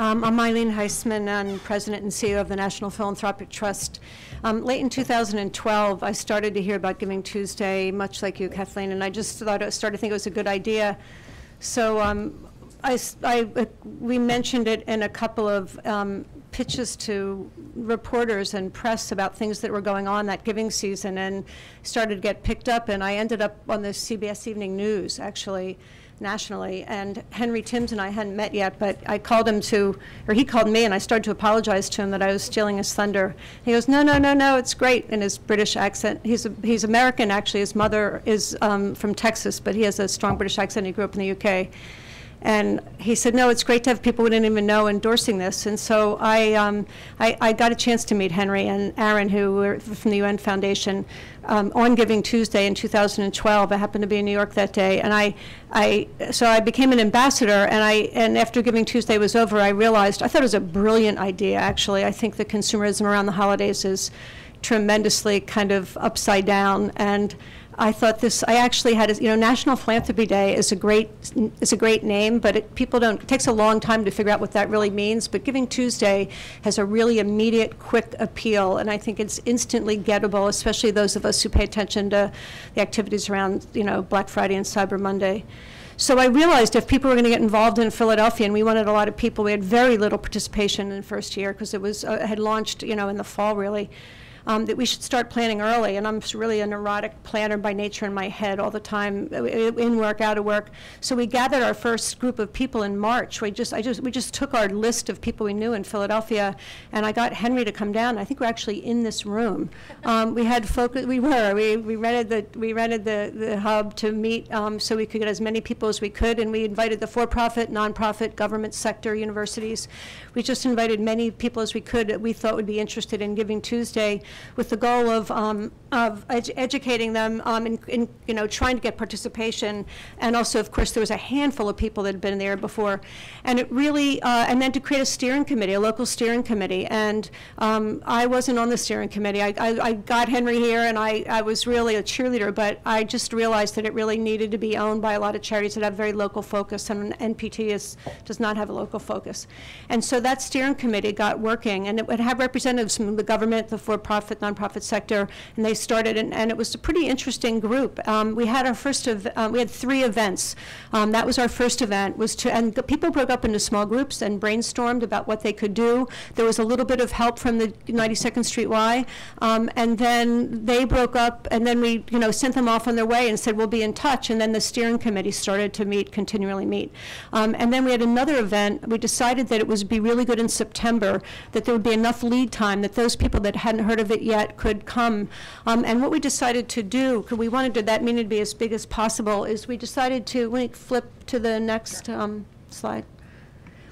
I'm Eileen Heisman. I'm president and CEO of the National Philanthropic Trust. Late in 2012, I started to hear about Giving Tuesday, much like you, Kathleen, and I just started to think it was a good idea. So we mentioned it in a couple of pitches to reporters and press about things that were going on that giving season, and started to get picked up, and I ended up on the CBS Evening News, actually, nationally. And Henry Timms and I hadn't met yet, but I called him he called me, and I started to apologize to him that I was stealing his thunder. He goes, no, it's great, in his British accent. He's American, actually. His mother is from Texas, but he has a strong British accent. He grew up in the UK. And he said, no, it's great to have people we didn't even know endorsing this. And so I got a chance to meet Henry and Aaron, who were from the UN Foundation, on Giving Tuesday in 2012. I happened to be in New York that day, and so I became an ambassador. And after Giving Tuesday was over, I thought it was a brilliant idea. Actually, I think the consumerism around the holidays is tremendously kind of upside down, and I thought I actually had, National Philanthropy Day is a great name, but it takes a long time to figure out what that really means. But Giving Tuesday has a really immediate, quick appeal, and I think it's instantly gettable, especially those of us who pay attention to the activities around, Black Friday and Cyber Monday. So I realized if people were going to get involved in Philadelphia, and we wanted a lot of people, we had very little participation in the first year because it was had launched, in the fall, really. That we should start planning early, and I'm really a neurotic planner by nature in my head all the time, in work, out of work. So we gathered our first group of people in March. We just took our list of people we knew in Philadelphia, and I got Henry to come down. I think we're actually in this room. We had focus. We rented the hub to meet so we could get as many people as we could, and we invited the for-profit, nonprofit, government sector, universities. We just invited many people as we could that we thought would be interested in Giving Tuesday, with the goal of educating them and trying to get participation. And also, of course, there was a handful of people that had been there before. And it really, and then to create a steering committee, a local steering committee. And I wasn't on the steering committee. I got Henry here, and I was really a cheerleader, but I just realized that it really needed to be owned by a lot of charities that have very local focus, and NPT does not have a local focus. And so that steering committee got working, and it would have representatives from the government, the for-profit, nonprofit sector, and they started, and it was a pretty interesting group. We had we had 3 events. That was our first event, and people broke up into small groups and brainstormed about what they could do. There was a little bit of help from the 92nd Street Y, and then they broke up, and then we sent them off on their way and said, we'll be in touch, and then the steering committee started to continually meet. And then we had another event. We decided that it would be really good in September, that there would be enough lead time that those people that hadn't heard of it yet could come. And what we decided to do, because we wanted that meeting to be as big as possible, is we decided to, when we flip to the next slide,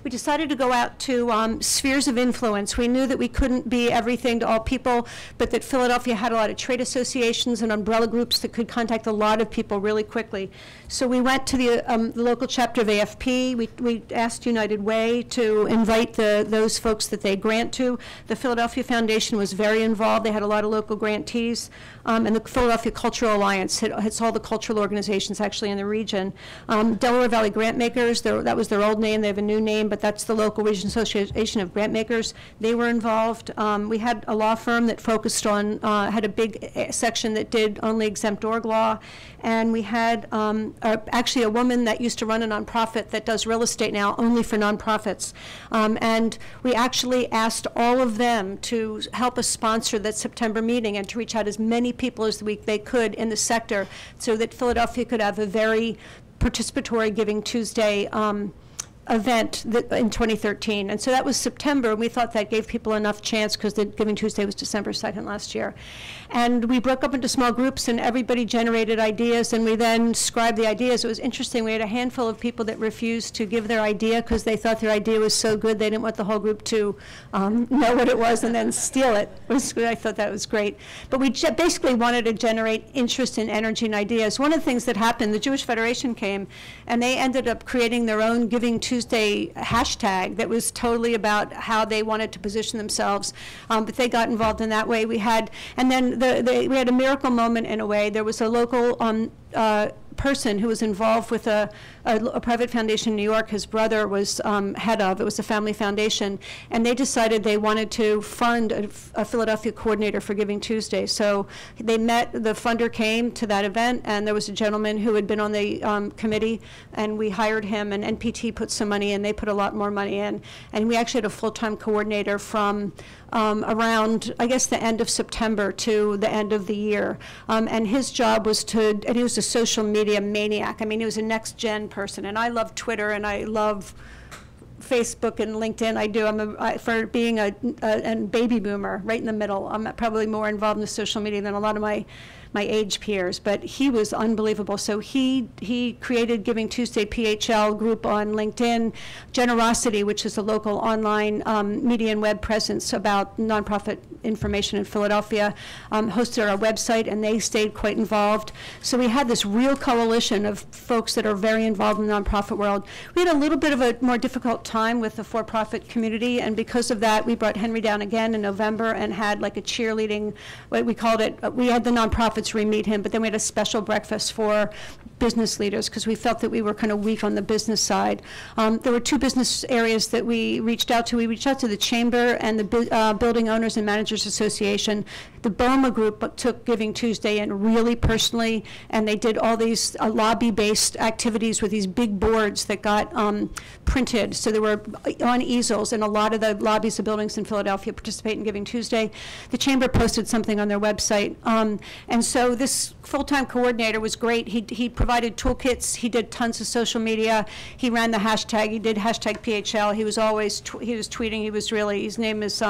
we decided to go out to spheres of influence. We knew that we couldn't be everything to all people, but that Philadelphia had a lot of trade associations and umbrella groups that could contact a lot of people really quickly. So we went to the local chapter of AFP. We asked United Way to invite those folks that they grant to. The Philadelphia Foundation was very involved. They had a lot of local grantees. And the Philadelphia Cultural Alliance hits all the cultural organizations actually in the region. Delaware Valley Grantmakers, that was their old name. They have a new name, but that's the local region association of grantmakers. They were involved. We had a law firm that focused on, had a big section that did only exempt org law. And we had actually a woman that used to run a nonprofit that does real estate now only for nonprofits. And we actually asked all of them to help us sponsor that September meeting and to reach out as many people as they could in the sector so that Philadelphia could have a very participatory Giving Tuesday event in 2013. And so that was September, and we thought that gave people enough chance because the Giving Tuesday was December 2nd last year. And we broke up into small groups, and everybody generated ideas, and we then scribed the ideas. It was interesting. We had a handful of people that refused to give their idea because they thought their idea was so good they didn't want the whole group to know what it was and then steal it. I thought that was great. But we basically wanted to generate interest and energy and ideas. One of the things that happened, the Jewish Federation came, and they ended up creating their own Giving Tuesday hashtag that was totally about how they wanted to position themselves. But they got involved in that way. We had, and then we had a miracle moment in a way. There was a local person who was involved with a private foundation in New York. His brother was head of. It was a family foundation, and they decided they wanted to fund a Philadelphia coordinator for Giving Tuesday. So they met, the funder came to that event, and there was a gentleman who had been on the committee, and we hired him, and NPT put some money in. They put a lot more money in, and we actually had a full-time coordinator from around, I guess, the end of September to the end of the year. And his job was and he was a social media maniac. I mean, he was a next-gen person, and I love Twitter, and I love Facebook and LinkedIn. I do. For being a baby boomer, right in the middle. I'm probably more involved in social media than a lot of my age peers, but he was unbelievable. So he created Giving Tuesday PHL group on LinkedIn, Generosity, which is a local online media and web presence about nonprofit information in Philadelphia, hosted our website, and they stayed quite involved. So we had this real coalition of folks that are very involved in the nonprofit world. We had a little bit of a more difficult time with the for-profit community, and because of that, we brought Henry down again in November and had like a cheerleading, what we called it, we had the nonprofits re-meet him, but then we had a special breakfast for business leaders because we felt that we were kind of weak on the business side. There were two business areas that we reached out to. We reached out to the Chamber and the Building Owners and Managers Association. The BOMA group took Giving Tuesday in really personally, and they did all these lobby-based activities with these big boards that got printed. So they were on easels, and a lot of the lobbies of buildings in Philadelphia participate in Giving Tuesday. The Chamber posted something on their website. And so this full-time coordinator was great. He provided toolkits. He did tons of social media. He ran the hashtag. He did hashtag PHL. He was always he was tweeting. He was really, his name is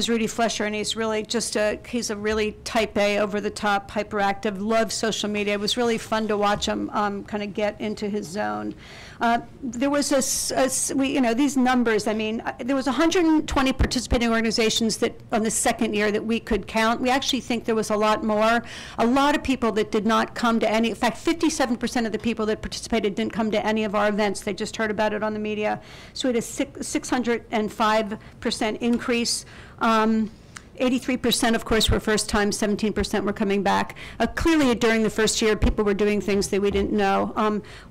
Rudy Flesher, and he's really just he's a really type A, over-the-top, hyperactive, loves social media. It was really fun to watch him kind of get into his zone. There was these numbers, I mean, there was 120 participating organizations that on the second year that we could count. We actually think there was a lot more. A lot of people that did not come to any, in fact, 57% of the people that participated didn't come to any of our events. They just heard about it on the media. So we had a 605% increase. 83%, of course, were first time, 17% were coming back. Clearly, during the first year, people were doing things that we didn't know.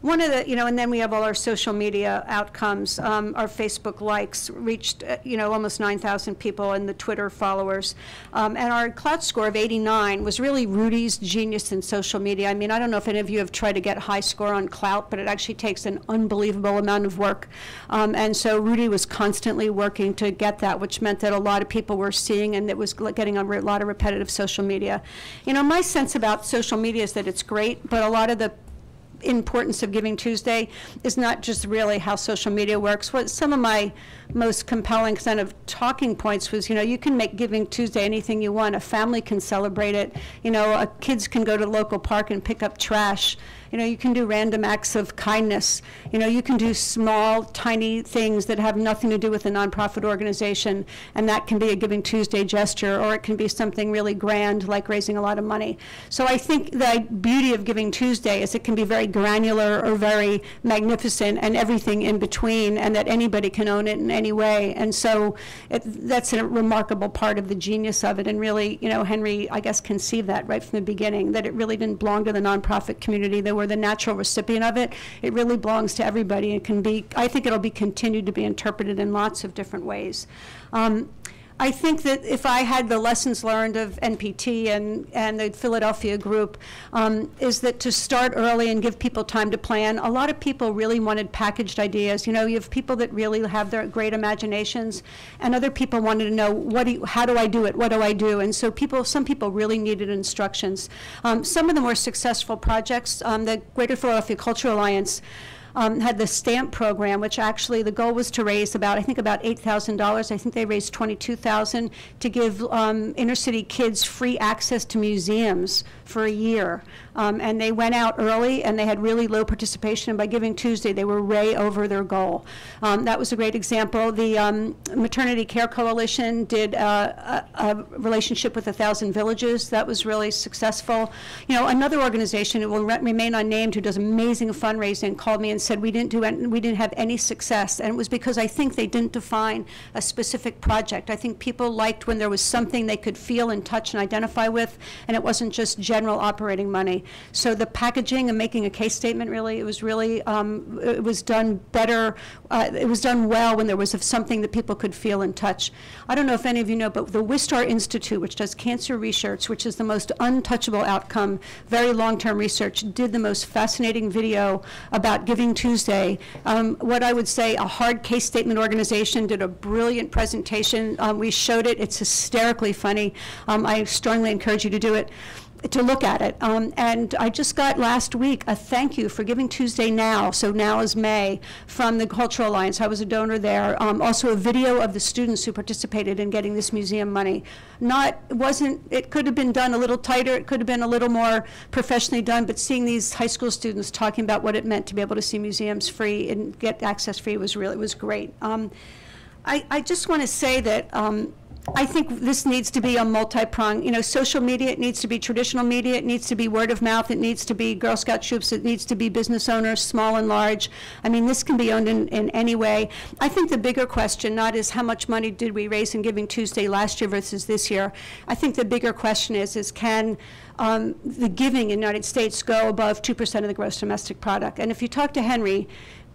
One of the, and then we have all our social media outcomes. Our Facebook likes reached, almost 9,000 people, and the Twitter followers. And our clout score of 89 was really Rudy's genius in social media. I mean, I don't know if any of you have tried to get high score on clout, but it actually takes an unbelievable amount of work. And so Rudy was constantly working to get that, which meant that a lot of people were seeing, and that was getting a lot of repetitive social media. My sense about social media is that it's great, but a lot of the importance of Giving Tuesday is not just really how social media works. What some of my most compelling kind of talking points was, you can make Giving Tuesday anything you want. A family can celebrate it. Kids can go to the local park and pick up trash. You can do random acts of kindness. You can do small, tiny things that have nothing to do with a nonprofit organization, and that can be a Giving Tuesday gesture, or it can be something really grand, like raising a lot of money. So I think the beauty of Giving Tuesday is it can be very granular or very magnificent and everything in between, and that anybody can own it in any way. And so that's a remarkable part of the genius of it. And really, Henry, I guess, conceived that right from the beginning, that it really didn't belong to the nonprofit community. They were the natural recipient of it. It really belongs to everybody. It can be, I think it'll be continued to be interpreted in lots of different ways. I think that if I had the lessons learned of NPT and the Philadelphia group, is that to start early and give people time to plan. A lot of people really wanted packaged ideas. You have people that really have their great imaginations, and other people wanted to know, how do I do it? What do I do? And so some people really needed instructions. Some of the more successful projects, the Greater Philadelphia Cultural Alliance, had the stamp program, which actually the goal was to raise about $8,000. I think they raised $22,000 to give inner city kids free access to museums for a year. And they went out early, and they had really low participation. And by Giving Tuesday, they were way over their goal. That was a great example. The Maternity Care Coalition did a relationship with 1,000 villages. That was really successful. Another organization, it will remain unnamed, who does amazing fundraising, called me and said we didn't have any success, and it was because I think they didn't define a specific project. I think people liked when there was something they could feel and touch and identify with, and it wasn't just general operating money. So the packaging and making a case statement, really, it was really, it was done better. It was done well when there was something that people could feel and touch. I don't know if any of you know, but the Wistar Institute, which does cancer research, which is the most untouchable outcome, very long-term research, did the most fascinating video about Giving Tuesday. What I would say, a hard case statement organization did a brilliant presentation. We showed it. It's hysterically funny. I strongly encourage you to do it, to look at it. And I just got last week a thank you for Giving Tuesday Now, so now is May, from the Cultural Alliance. I was a donor there. Also a video of the students who participated in getting this museum money. It could have been done a little tighter, it could have been a little more professionally done, but seeing these high school students talking about what it meant to be able to see museums free and get access free was great. I just want to say that I think this needs to be a multi-pronged, you know, social media, it needs to be traditional media, it needs to be word of mouth, it needs to be Girl Scout troops, it needs to be business owners, small and large. I mean, this can be owned in any way. I think the bigger question not is how much money did we raise in Giving Tuesday last year versus this year. I think the bigger question is can the giving in the United States go above 2% of the gross domestic product? And if you talk to Henry,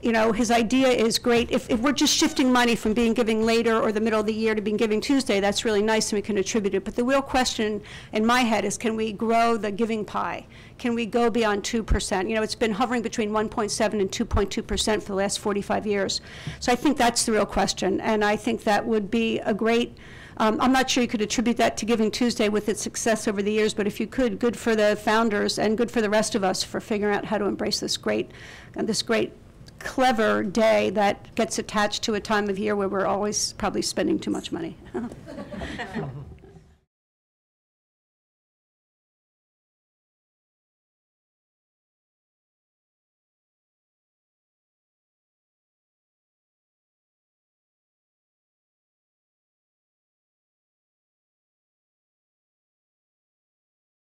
you know, his idea is great. If we're just shifting money from being giving later or the middle of the year to being Giving Tuesday, that's really nice and we can attribute it. But the real question in my head is, can we grow the giving pie? Can we go beyond 2%? You know, it's been hovering between 1.7 and 2.2% for the last 45 years. So I think that's the real question. And I think that would be a great, I'm not sure you could attribute that to Giving Tuesday with its success over the years, but if you could, good for the founders and good for the rest of us for figuring out how to embrace this great clever day that gets attached to a time of year where we're always probably spending too much money.